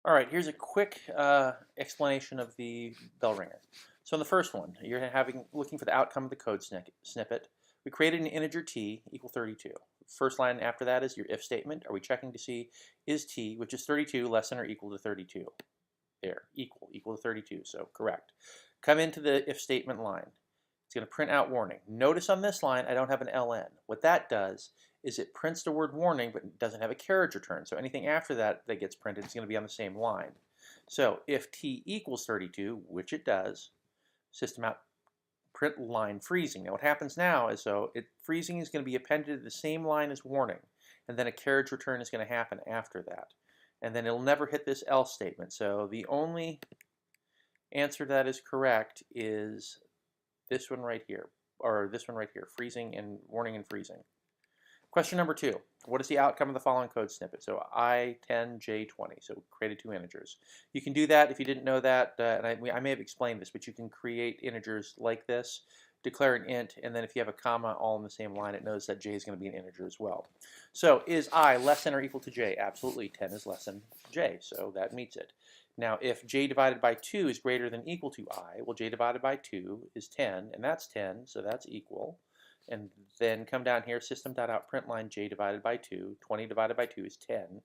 All right, here's a quick explanation of the bell ringer. So in the first one, you're looking for the outcome of the code snippet. We created an integer t equal 32. First line after that is your if statement. Are we checking to see is t, which is 32, less than or equal to 32? There, equal to 32, so correct. Come into the if statement line. It's going to print out warning. Notice on this line I don't have an ln. What that does is it prints the word warning but it doesn't have a carriage return. So anything after that that gets printed is going to be on the same line. So if t equals 32, which it does, system out print line freezing. Now what happens now is freezing is going to be appended to the same line as warning, and then a carriage return is going to happen after that. And then it'll never hit this else statement. So the only answer that is correct is this one right here, or this one right here, freezing and warning and freezing. Question number 2, what is the outcome of the following code snippet? So I10, J20, so created 2 integers. You can do that if you didn't know that, and I may have explained this, but you can create integers like this, declare an int, and then if you have a comma all in the same line, it knows that j is going to be an integer as well. So is I less than or equal to j? Absolutely, 10 is less than j, so that meets it. Now, if j divided by 2 is greater than or equal to I, well, j divided by 2 is 10, and that's 10, so that's equal. And then come down here, system.out.println j divided by 2, 20 divided by 2 is 10.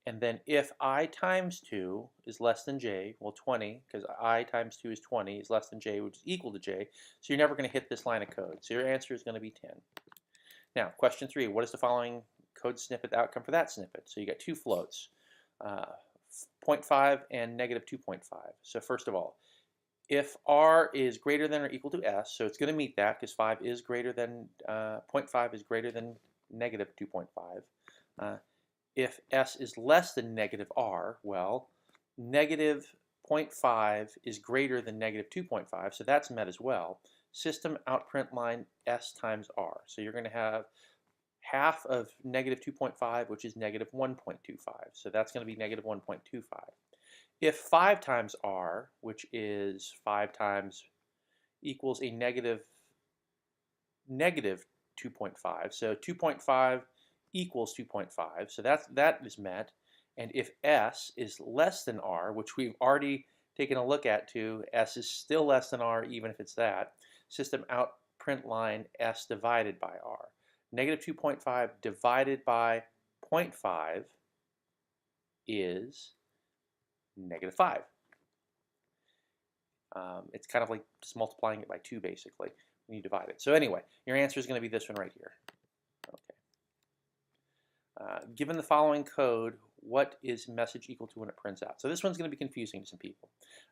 And then if I times 2 is less than j, well 20, because I times 2 is 20, is less than j, which is equal to j, so you're never going to hit this line of code. So your answer is going to be 10. Now, question 3, what is the following code snippet outcome for that snippet? So you got 2 floats, 0.5 and negative 2.5. So first of all, if r is greater than or equal to s, so it's going to meet that because 5 is greater than 0.5 is greater than negative 2.5. If s is less than negative r, well, negative 0.5 is greater than negative 2.5, so that's met as well. System out print line s times r. So you're going to have half of negative 2.5, which is negative 1.25. So that's going to be negative 1.25. If 5 times r, which is 5 times equals a negative 2.5, so 2.5 equals 2.5, so that is met. And if s is less than r, which we've already taken a look at too, s is still less than r even if it's that, system out print line s divided by r. Negative 2.5 divided by 0.5 is negative 5. It's kind of like just multiplying it by 2 basically when you divide it. So anyway, your answer is going to be this one right here. Okay. Given the following code, what is message equal to when it prints out? So this one's going to be confusing to some people.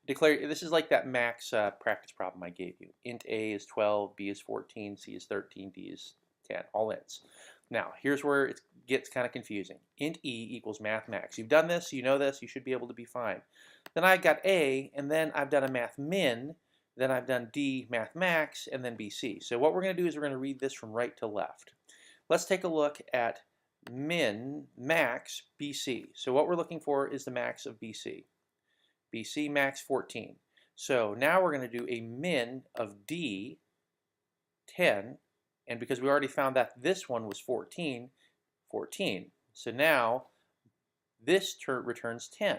Declare, this is like that max practice problem I gave you. Int a is 12, b is 14, c is 13, d is 10, all ints. Now, here's where it gets kind of confusing. Int e equals math max. You've done this, you know this, you should be able to be fine. Then I got a, and then I've done a math min, then I've done d math max, and then bc. So what we're going to do is we're going to read this from right to left. Let's take a look at min max bc. So what we're looking for is the max of bc. bc max 14. So now we're going to do a min of d 10, and because we already found that this one was 14, 14. So now this returns 10,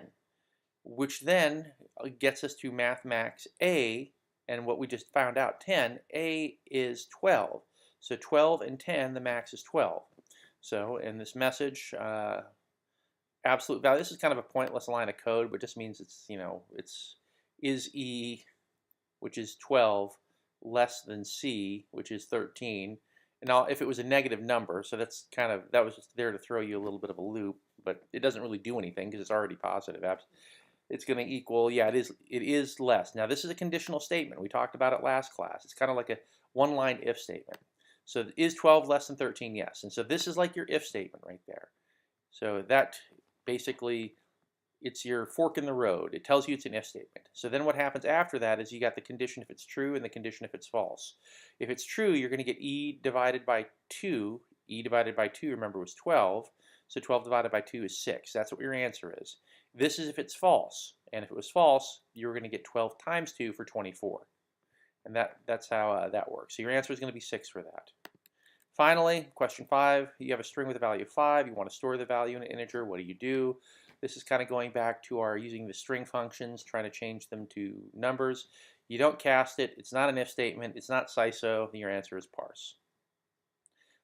which then gets us to math max a, and what we just found out, 10, a is 12. So 12 and 10, the max is 12. So in this message, absolute value, this is kind of a pointless line of code, but just means it's, it's is e, which is 12, less than c, which is 13. And now if it was a negative number, so that was just there to throw you a little bit of a loop, but it doesn't really do anything because it's already positive. It's going to equal, yeah, it is less. Now this is a conditional statement. We talked about it last class. It's kind of like a one-line if statement. So is 12 less than 13? Yes. And so this is like your if statement right there. So that basically, it's your fork in the road. It tells you it's an if statement. So then what happens after that is you got the condition if it's true and the condition if it's false. If it's true, you're going to get e divided by 2. E divided by 2, remember, was 12. So 12 divided by 2 is 6. That's what your answer is. This is if it's false. And if it was false, you're going to get 12 times 2 for 24. And that's how that works. So your answer is going to be 6 for that. Finally, question 5, you have a string with a value of 5. You want to store the value in an integer. What do? This is kind of going back to our using the string functions, trying to change them to numbers. You don't cast it. It's not an if statement. It's not SISO. Your answer is parse.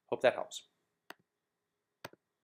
Hope that helps.